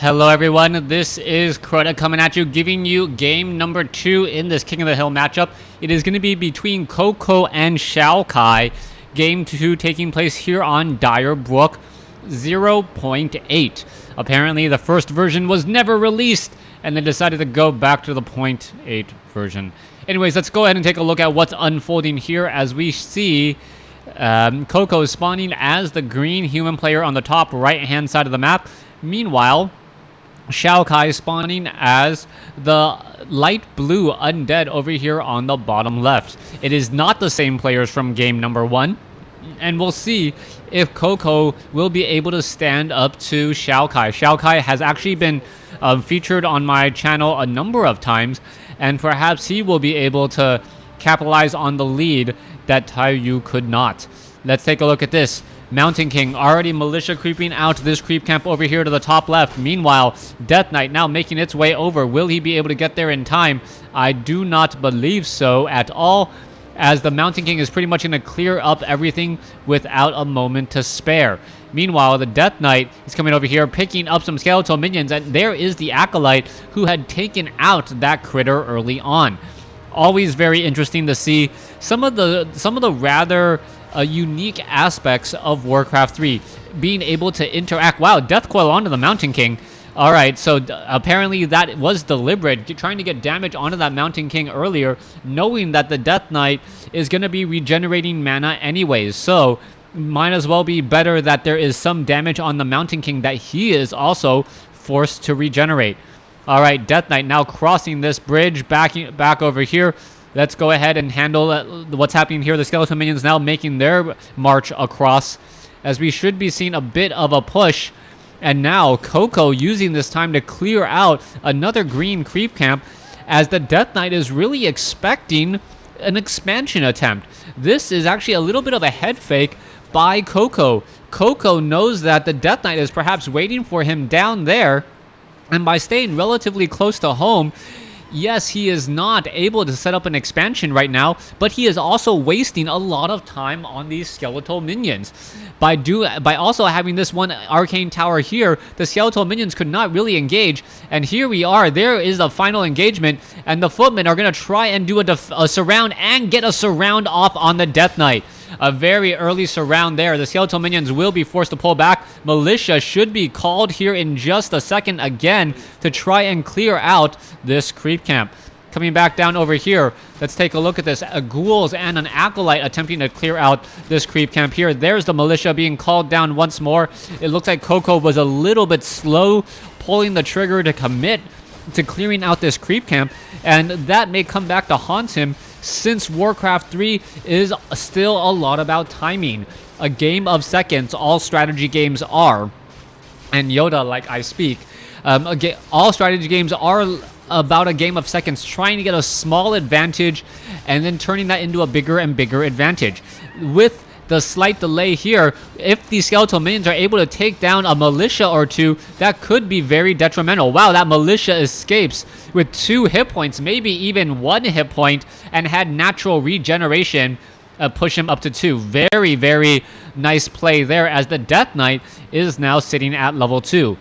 Hello everyone, this is KoTH coming at you, giving you game number 2 in this King of the Hill matchup. It is going to be between KoTH and Xiaokai. Game 2 taking place here on Dire Brook 0.8. Apparently the first version was never released, and they decided to go back to the 0.8 version. Anyways, let's go ahead and take a look at what's unfolding here as we see KoTH is spawning as the green human player on the top right-hand side of the map. Meanwhile, Xiaokai spawning as the light blue undead over here on the bottom left. It is not the same players from game number 1, and we'll see if KoTH will be able to stand up to Xiaokai. Xiaokai has actually been featured on my channel a number of times, and perhaps he will be able to capitalize on the lead that Taiyu could not. Let's take a look at this. Mountain King already militia creeping out this creep camp over here to the top left. Meanwhile, Death Knight now making its way over. Will he be able to get there in time? I do not believe so at all, as the Mountain King is pretty much going to clear up everything without a moment to spare. Meanwhile, the Death Knight is coming over here, picking up some skeletal minions, and there is the Acolyte who had taken out that critter early on. Always very interesting to see some of the rather unique aspects of Warcraft 3, being able to interact. Wow, Death Coil onto the Mountain King. All right, so apparently that was deliberate, trying to get damage onto that Mountain King earlier, knowing that the Death Knight is going to be regenerating mana anyways. So might as well be better that there is some damage on the Mountain King that he is also forced to regenerate. All right, Death Knight now crossing this bridge back over here. Let's go ahead and handle what's happening here. The skeleton minions now making their march across, as we should be seeing a bit of a push. And now KoTH using this time to clear out another green creep camp, as the Death Knight is really expecting an expansion attempt. This is actually a little bit of a head fake by KoTH. KoTH knows that the Death Knight is perhaps waiting for him down there, and by staying relatively close to home, yes, he is not able to set up an expansion right now, but he is also wasting a lot of time on these skeletal minions. By also having this one arcane tower here, the skeletal minions could not really engage, and here we are. There is a final engagement, and the footmen are going to try and do a surround and get a surround off on the Death Knight. A very early surround there. The skeletal minions will be forced to pull back. Militia should be called here in just a second again to try and clear out this creep camp. Coming back down over here, let's take a look at this. Ghouls and an Acolyte attempting to clear out this creep camp here. There's the militia being called down once more. It looks like KoTH was a little bit slow pulling the trigger to commit to clearing out this creep camp, and that may come back to haunt him, since Warcraft 3 is still a lot about timing. A game of seconds, all strategy games are. And Yoda, like I speak. All strategy games are about a game of seconds, trying to get a small advantage and then turning that into a bigger and bigger advantage. With the slight delay here, if the skeletal minions are able to take down a militia or two, that could be very detrimental. Wow, that militia escapes with 2 hit points, maybe even 1 hit point, and had natural regeneration push him up to 2. Very, very nice play there, as the Death Knight is now sitting at level 2.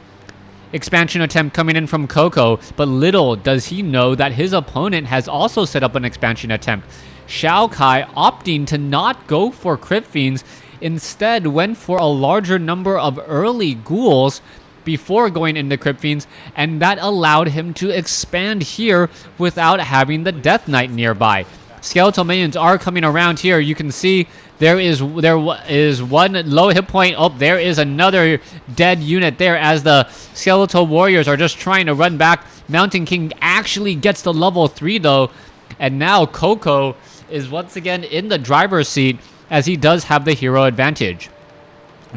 Expansion attempt coming in from KoTH, but little does he know that his opponent has also set up an expansion attempt. Xiaokai opting to not go for Crypt Fiends, instead went for a larger number of early ghouls before going into Crypt Fiends, and that allowed him to expand here without having the Death Knight nearby. Skeletal minions are coming around here. You can see there is one low hit point. Oh, there is another dead unit there, as the skeletal warriors are just trying to run back. Mountain King actually gets to level 3 though, and now KoTH is once again in the driver's seat, as he does have the hero advantage.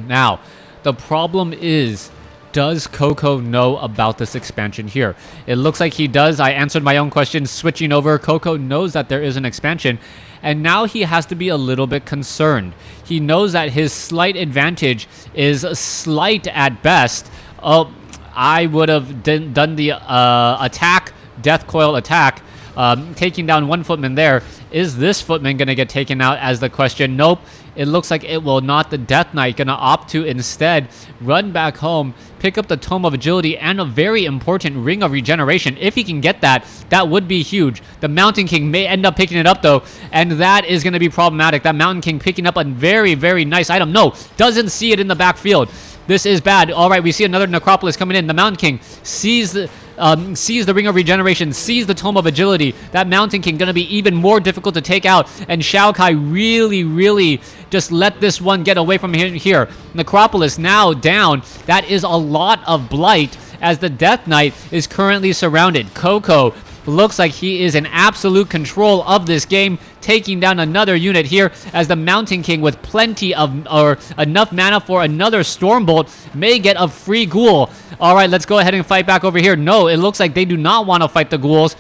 Now, the problem is, does KoTH know about this expansion here? It looks like he does. I answered my own question switching over. KoTH knows that there is an expansion, and now he has to be a little bit concerned. He knows that his slight advantage is slight at best. Oh, I would have done the attack, Death Coil attack, taking down one footman there. Is this footman going to get taken out as the question? Nope. It looks like it will not. The Death Knight going to opt to instead run back home, pick up the Tome of Agility and a very important Ring of Regeneration. If he can get that, that would be huge. The Mountain King may end up picking it up though, and that is going to be problematic. That Mountain King picking up a very, very nice item. No, doesn't see it in the backfield. This is bad. All right, we see another Necropolis coming in. The Mountain King sees the Ring of Regeneration, sees the Tome of Agility. That Mountain King going to be even more difficult to take out, and Shao Kai really just let this one get away from here. Necropolis now down. That is a lot of blight as the Death Knight is currently surrounded. KoTH looks like he is in absolute control of this game, taking down another unit here as the Mountain King with plenty of, or enough mana for another Stormbolt, may get a free ghoul. All right, let's go ahead and fight back over here. No, it looks like they do not want to fight the ghouls.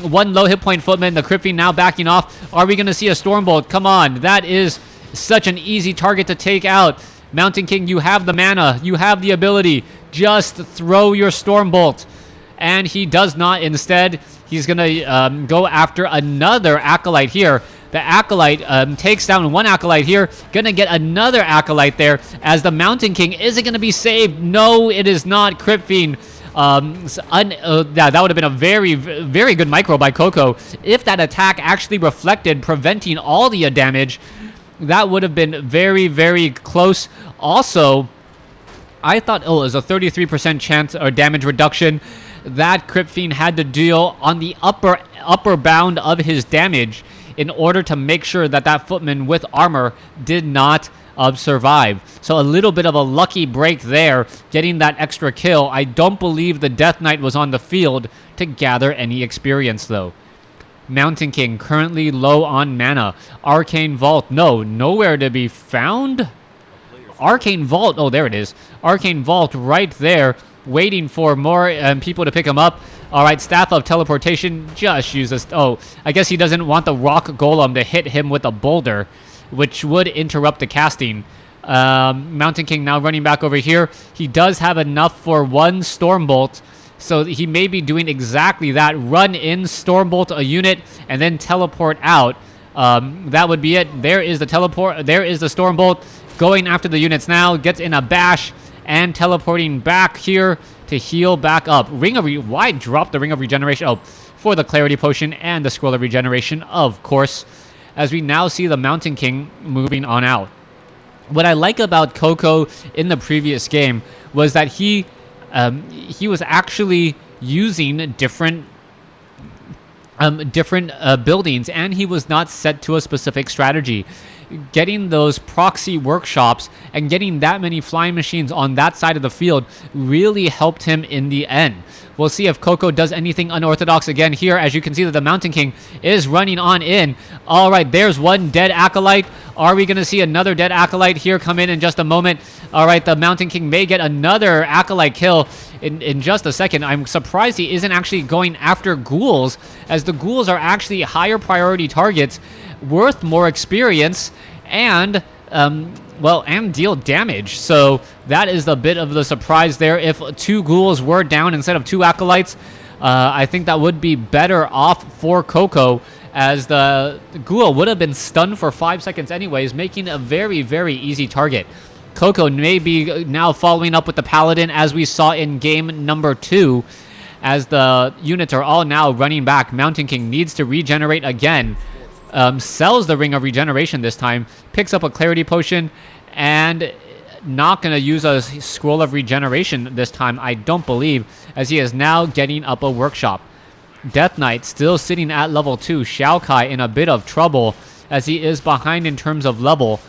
One low hit point footman, the Crypt Fiend now backing off. Are we going to see a Stormbolt? Come on, that is such an easy target to take out. Mountain King, you have the mana, you have the ability. Just throw your Stormbolt. And he does not. Instead, he's going to go after another Acolyte here. The Acolyte takes down one Acolyte here. Going to get another Acolyte there as the Mountain King. Is it going to be saved? No, it is not. Crypt Fiend. That would have been a very good micro by KoTH. If that attack actually reflected, preventing all the damage, that would have been very close. Also, I thought, it was a 33% chance or damage reduction. That Crypt Fiend had to deal on the upper bound of his damage in order to make sure that that footman with armor did not survive. So a little bit of a lucky break there, getting that extra kill. I don't believe the Death Knight was on the field to gather any experience though. Mountain King currently low on mana. Arcane Vault, no, nowhere to be found. Arcane Vault, oh there it is. Arcane Vault right there, waiting for more people to pick him up. All right, Staff of Teleportation just uses... Oh, I guess he doesn't want the Rock Golem to hit him with a boulder, which would interrupt the casting. Mountain King now running back over here. He does have enough for one Stormbolt, so he may be doing exactly that. Run in, Stormbolt a unit, and then teleport out. That would be it. There is the teleport. There is the Stormbolt going after the units now. Gets in a bash and teleporting back here to heal back up. Why drop the Ring of Regeneration? Oh, for the Clarity Potion and the Scroll of Regeneration, of course, as we now see the Mountain King moving on out. What I like about KoTH in the previous game was that he was actually using different buildings, and he was not set to a specific strategy. Getting those proxy workshops and getting that many flying machines on that side of the field really helped him in the end. We'll see if KoTH does anything unorthodox again here. As you can see that the Mountain King is running on in. All right, there's one dead Acolyte. Are we going to see another dead Acolyte here come in just a moment? All right, the Mountain King may get another Acolyte kill in just a second. I'm surprised he isn't actually going after ghouls, as the ghouls are actually higher priority targets, worth more experience, and and deal damage. So that is a bit of the surprise there. If two ghouls were down instead of two Acolytes, I think that would be better off for KoTH, as the ghoul would have been stunned for 5 seconds anyways, making a very easy target. KoTH may be now following up with the Paladin, as we saw in game number 2, as the units are all now running back. Mountain King needs to regenerate again. Sells the Ring of Regeneration this time, picks up a Clarity Potion, and not going to use a Scroll of Regeneration this time, I don't believe, as he is now getting up a Workshop. Death Knight still sitting at level 2. Shao Kai in a bit of trouble, as he is behind in terms of level.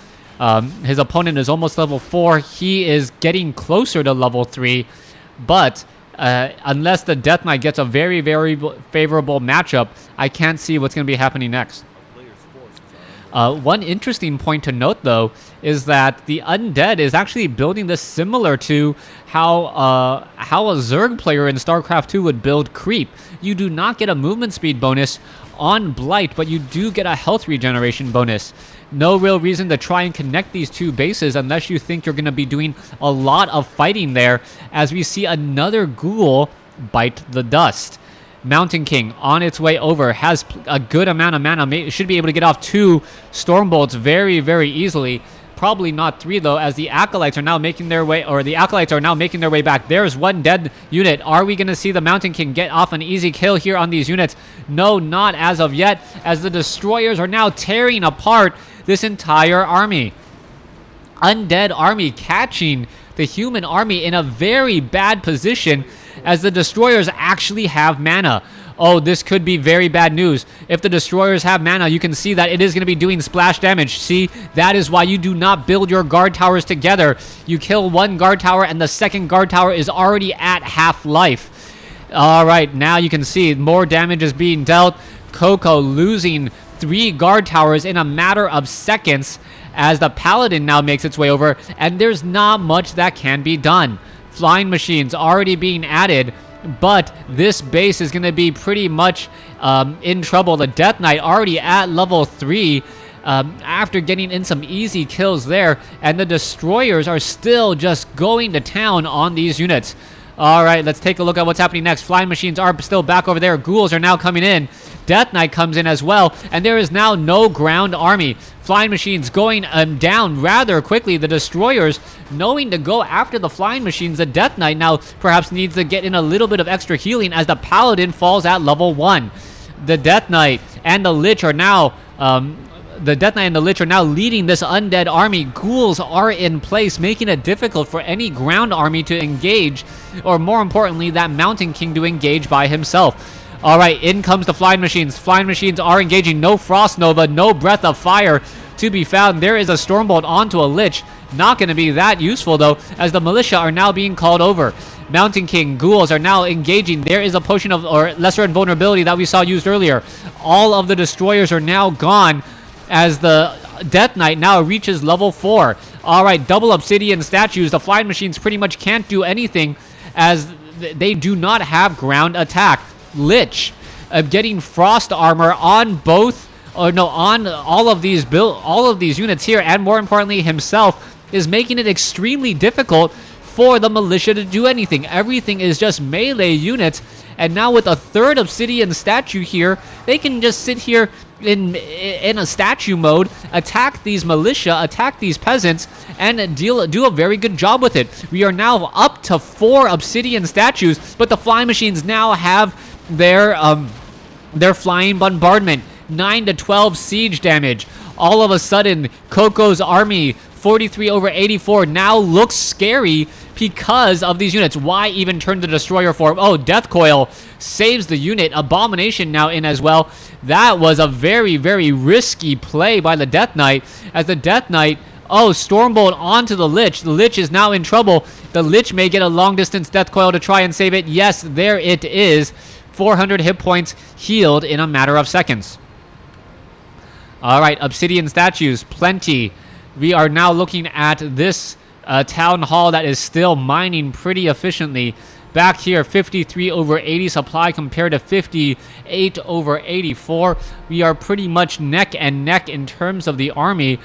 His opponent is almost level 4. He is getting closer to level 3, but unless the Death Knight gets a very favorable matchup, I can't see what's going to be happening next. One interesting point to note, though, is that the Undead is actually building this similar to how a Zerg player in StarCraft 2 would build Creep. You do not get a movement speed bonus on Blight, but you do get a health regeneration bonus. No real reason to try and connect these two bases unless you think you're going to be doing a lot of fighting there, as we see another ghoul bite the dust. Mountain King on its way over, has a good amount of mana, should be able to get off 2 Storm Bolts very, very easily. Probably not 3 though, as the Acolytes are now making their way, back. There's one dead unit. Are we going to see the Mountain King get off an easy kill here on these units? No, not as of yet, as the Destroyers are now tearing apart this entire army. Undead army catching the human army in a very bad position, as the Destroyers actually have mana. Oh, this could be very bad news. If the Destroyers have mana, you can see that it is going to be doing splash damage. See, that is why you do not build your guard towers together. You kill one guard tower and the second guard tower is already at half life. All right, now you can see more damage is being dealt. KoTH losing 3 guard towers in a matter of seconds, as the Paladin now makes its way over, and there's not much that can be done. Flying machines already being added, but this base is going to be pretty much in trouble. The Death Knight already at level 3 after getting in some easy kills there, and the Destroyers are still just going to town on these units. All right, let's take a look at what's happening next. Flying machines are still back over there. Ghouls are now coming in. Death Knight comes in as well, and there is now no ground army. Flying machines going down rather quickly. The Destroyers knowing to go after the flying machines. The Death Knight now perhaps needs to get in a little bit of extra healing, as the Paladin falls at level 1. The Death Knight and the Lich are now leading this undead army. Ghouls are in place, making it difficult for any ground army to engage, or more importantly, that Mountain King to engage by himself. All right, in comes the flying machines. Flying machines are engaging. No Frost Nova, no Breath of Fire to be found. There is a Stormbolt onto a Lich. Not going to be that useful, though, as the Militia are now being called over. Mountain King, Ghouls are now engaging. There is a potion of, or lesser invulnerability that we saw used earlier. All of the Destroyers are now gone, as the Death Knight now reaches level 4. All right, double Obsidian statues. The flying machines pretty much can't do anything, as they do not have ground attack. Lich getting frost armor on on all of these units here, and more importantly himself, is making it extremely difficult for the Militia to do anything. Everything is just melee units, and now with a 3rd Obsidian statue here, they can just sit here in a statue mode, attack these Militia, attack these peasants, and do a very good job with it. We are now up to 4 Obsidian statues, but the flying machines now have their flying bombardment, 9 to 12 siege damage. All of a sudden, KoTH's army, 43 over 84, now looks scary because of these units. Why even turn the Destroyer form? Oh, Death Coil saves the unit. Abomination now in as well. That was a very, very risky play by the Death Knight, as the Death Knight, oh, Stormbolt onto the Lich. The Lich is now in trouble. The Lich may get a long-distance Death Coil to try and save it. Yes, there it is. 400 hit points healed in a matter of seconds. All right, Obsidian statues, plenty. We are now looking at this town hall that is still mining pretty efficiently. Back here, 53 over 80 supply compared to 58 over 84. We are pretty much neck and neck in terms of the army.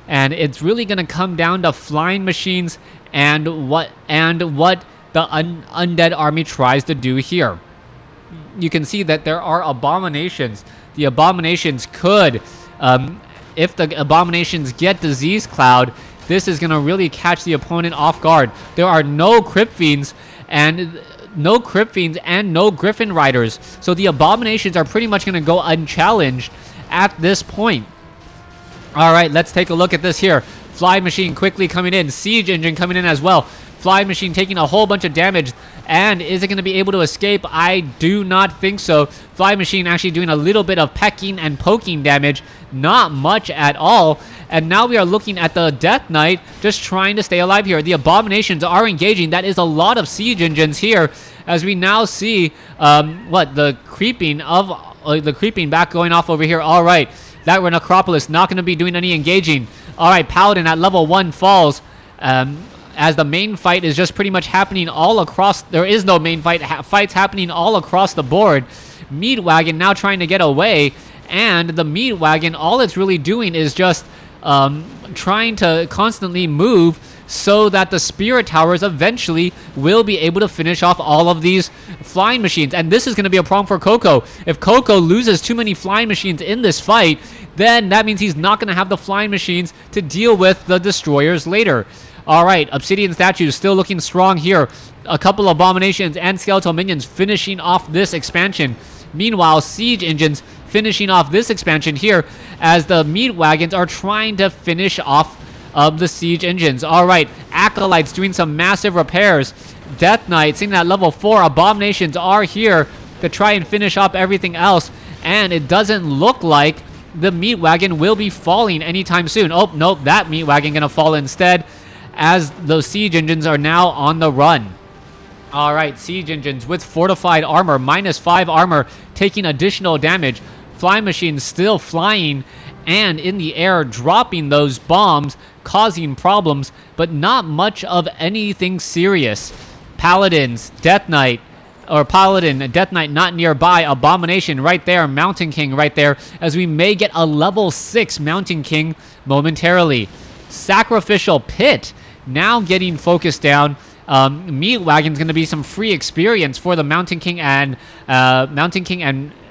And it's really going to come down to flying machines and what the undead army tries to do here. You can see that there are abominations. The abominations could, if the abominations get Disease Cloud, this is going to really catch the opponent off guard. There are no Crypt Fiends and no Griffin Riders, so the abominations are pretty much going to go unchallenged at this point. All right, let's take a look at this here. Flying Machine quickly coming in. Siege Engine coming in as well. Flying Machine taking a whole bunch of damage. And is it going to be able to escape? I do not think so. Flying Machine actually doing a little bit of pecking and poking damage. Not much at all. And now we are looking at the Death Knight just trying to stay alive here. The Abominations are engaging. That is a lot of Siege Engines here, as we now see the creeping back going off over here. All right, that Necropolis not going to be doing any engaging. All right, Paladin at level 1 falls. As the main fight is just pretty much happening all across. There is no main fight. Fights happening all across the board. Meat Wagon now trying to get away. And the Meat Wagon, all it's really doing is just trying to constantly move so that the Spirit Towers eventually will be able to finish off all of these flying machines. And this is going to be a problem for KoTH. If KoTH loses too many flying machines in this fight, then that means he's not going to have the flying machines to deal with the destroyers later. All right, Obsidian Statues still looking strong here. A couple Abominations and Skeletal Minions finishing off this expansion. Meanwhile, Siege Engines finishing off this expansion here as the Meat Wagons are trying to finish off of the Siege Engines. All right, Acolytes doing some massive repairs. Death Knight sitting at level 4. Abominations are here to try and finish off everything else. And it doesn't look like the Meat Wagon will be falling anytime soon. Oh, nope, that Meat Wagon going to fall instead, as those Siege Engines are now on the run. All right, Siege Engines with fortified armor, -5 armor, taking additional damage. Flying Machines still flying and in the air, dropping those bombs, causing problems, but not much of anything serious. Paladins, Death Knight, or Paladin, Death Knight not nearby, Abomination right there, Mountain King right there, as we may get a level 6 Mountain King momentarily. Sacrificial Pit now getting focused down. Meat Wagon's going to be some free experience for the Mountain King and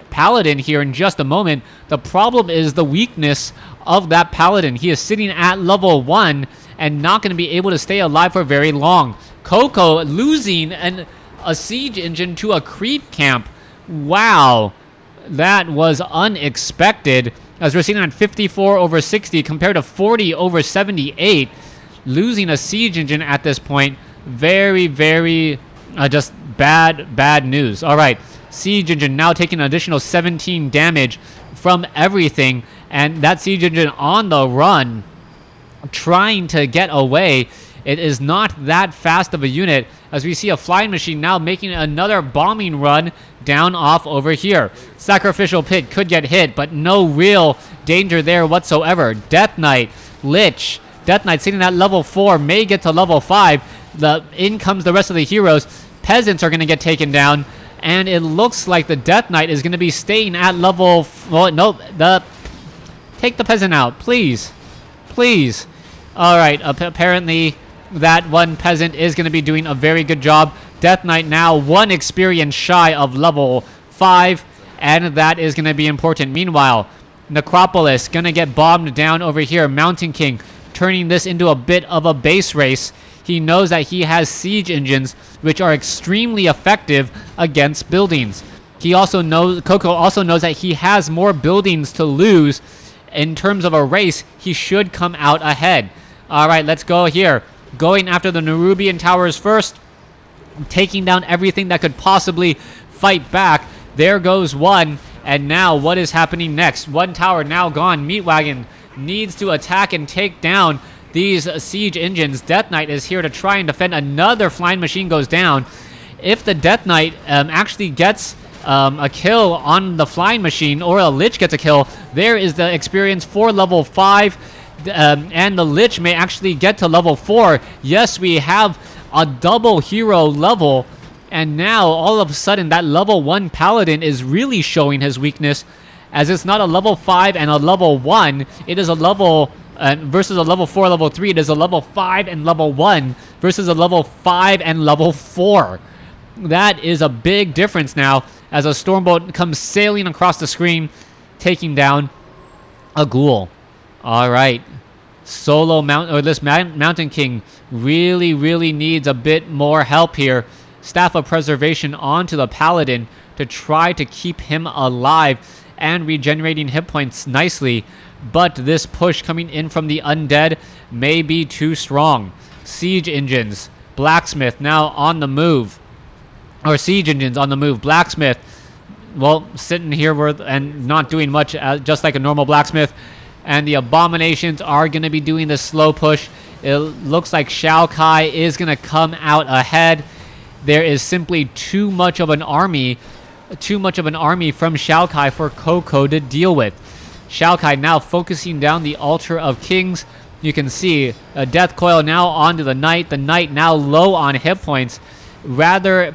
Paladin here in just a moment. The problem is the weakness of that Paladin. He is sitting at level 1 and not going to be able to stay alive for very long. KoTH losing a Siege Engine to a creep camp. Wow, that was unexpected, as we're seeing at 54/60 compared to 40/78. Losing a Siege Engine at this point, very, very just bad news. All right, Siege Engine now taking an additional 17 damage from everything, and that Siege Engine on the run, trying to get away. It is not that fast of a unit, as we see a Flying Machine now making another bombing run down off over here. Sacrificial Pit could get hit, but no real danger there whatsoever. Death Knight, Lich. Death Knight sitting at level 4, may get to level 5. In comes the rest of the heroes. Peasants are going to get taken down, and it looks like the Death Knight is going to be staying at level... Well, nope. Take the peasant out, please. Please. All right, apparently that one peasant is going to be doing a very good job. Death Knight now 1 experience shy of level 5, and that is going to be important. Meanwhile, Necropolis going to get bombed down over here. Mountain King turning this into a bit of a base race. He knows that he has Siege Engines, which are extremely effective against buildings. He also knows, KoTH also knows that he has more buildings to lose. In terms of a race, he should come out ahead. All right, let's go here. Going after the Nerubian Towers first, taking down everything that could possibly fight back. There goes one, and now what is happening next? One tower now gone. Meat Wagon needs to attack and take down these Siege Engines. Death Knight is here to try and defend. Another Flying Machine goes down. If the Death Knight actually gets a kill on the Flying Machine, or a Lich gets a kill, there is the experience for level 5. And the Lich may actually get to level 4. Yes, we have a double hero level, and now all of a sudden that level 1 Paladin is really showing his weakness, as it's not a level 5 and a level 1. It is a level versus a level 4, level 3. It is a level 5 and level 1 versus a level 5 and level 4. That is a big difference now, as a Stormbolt comes sailing across the screen, taking down a Ghoul. All right, this Mountain King really needs a bit more help here. Staff of Preservation onto the Paladin to try to keep him alive and regenerating hit points nicely, but this push coming in from the Undead may be too strong. Siege Engines, Blacksmith now on the move, or Siege Engines on the move. Blacksmith, well, sitting here and not doing much, just like a normal Blacksmith. And the Abominations are going to be doing the slow push. It looks like Xiaokai is going to come out ahead. There is simply too much of an army from Xiaokai for KoTH to deal with. Xiaokai now focusing down the Altar of Kings. You can see a Death Coil now onto the Knight. The Knight now low on hit points. Rather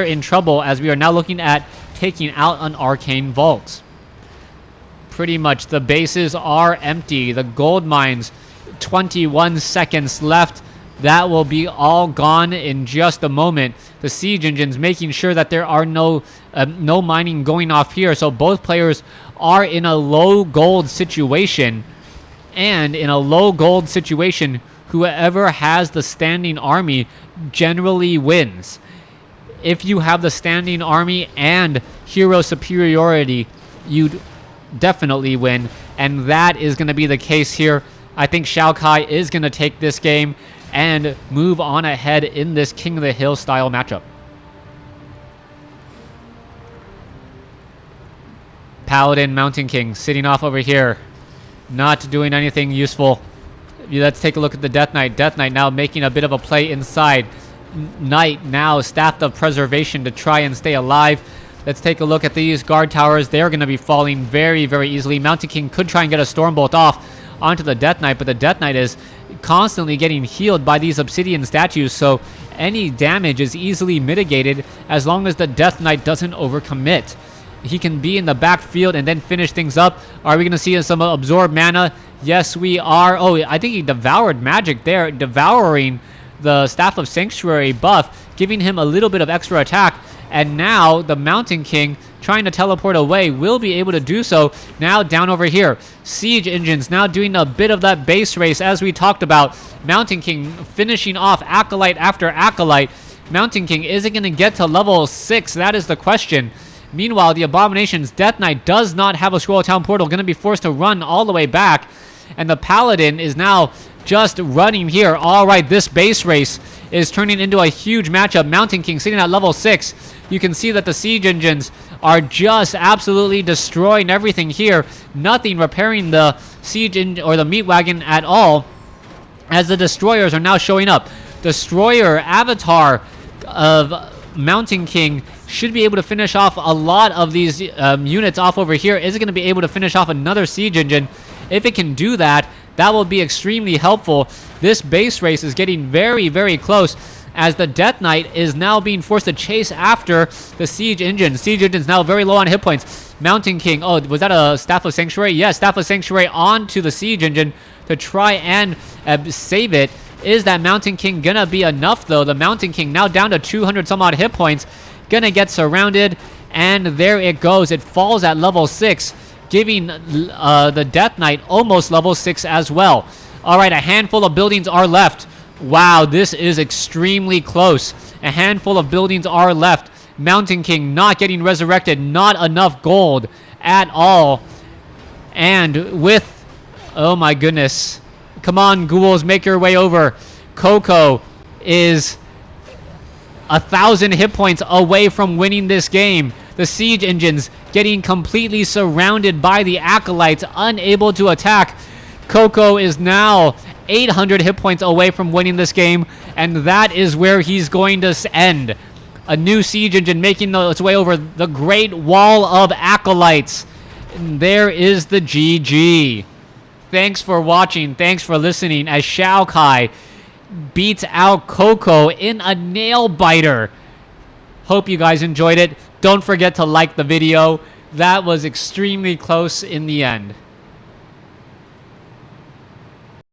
in trouble, as we are now looking at taking out an Arcane Vault. Pretty much the bases are empty. The gold mines, 21 seconds left that will be all gone in just a moment. The siege engines making sure that there are no mining going off here. So both players are in a low gold situation. And in a low gold situation, whoever has the standing army generally wins. If you have the standing army and hero superiority, you'd definitely win. And that is going to be the case here. I think Xiaokai is going to take this game and move on ahead in this King of the Hill style matchup. Paladin, Mountain King sitting off over here, not doing anything useful. Let's take a look at the Death Knight. Death Knight now making a bit of a play inside. Knight now Staff of Preservation to try and stay alive. Let's take a look at these guard towers. They're going to be falling very, very easily. Mountain King could try and get a Stormbolt off onto the Death Knight, but the Death Knight is constantly getting healed by these obsidian statues, so any damage is easily mitigated as long as the Death Knight doesn't overcommit. He can be in the backfield and then finish things up. Are we going to see some absorb mana? Yes, we are. Oh, I think he devoured magic there, devouring the Staff of Sanctuary buff, giving him a little bit of extra attack. And now the Mountain King trying to teleport away will be able to do so. Now down over here, siege engines now doing a bit of that base race as we talked about. Mountain King finishing off acolyte after acolyte. Mountain King, is it going to get to level 6? That is the question. Meanwhile, the Abomination's Death Knight does not have a Scroll Town portal, going to be forced to run all the way back. And the Paladin is now just running here. All right, this base race is turning into a huge matchup. Mountain King sitting at level 6. You can see that the siege engines are just absolutely destroying everything here. Nothing repairing the siege or the meat wagon at all, as the destroyers are now showing up. Destroyer avatar of Mountain King should be able to finish off a lot of these units off over here. Is it going to be able to finish off another siege engine? If it can do that, that will be extremely helpful. This base race is getting very, very close, as the Death Knight is now being forced to chase after the siege engine. Siege engine's now very low on hit points. Mountain King, oh, was that a Staff of Sanctuary? Yes, Staff of Sanctuary onto the siege engine to try and save it. Is that Mountain King gonna be enough, though? The Mountain King now down to 200 some odd hit points, gonna get surrounded, and there it goes. It falls at level 6, giving the Death Knight almost level 6 as well. All right, a handful of buildings are left. Wow, this is extremely close. A handful of buildings are left. Mountain King not getting resurrected. Not enough gold at all. And with... oh my goodness. Come on, ghouls, make your way over. KoTH is 1,000 hit points away from winning this game. The siege engines getting completely surrounded by the acolytes, unable to attack. KoTH is now 800 hit points away from winning this game, and that is where he's going to end. A new siege engine making its way over the Great Wall of Acolytes. And there is the GG. Thanks for watching. Thanks for listening as Xiaokai beats out KoTH in a nail biter. Hope you guys enjoyed it. Don't forget to like the video. That was extremely close in the end.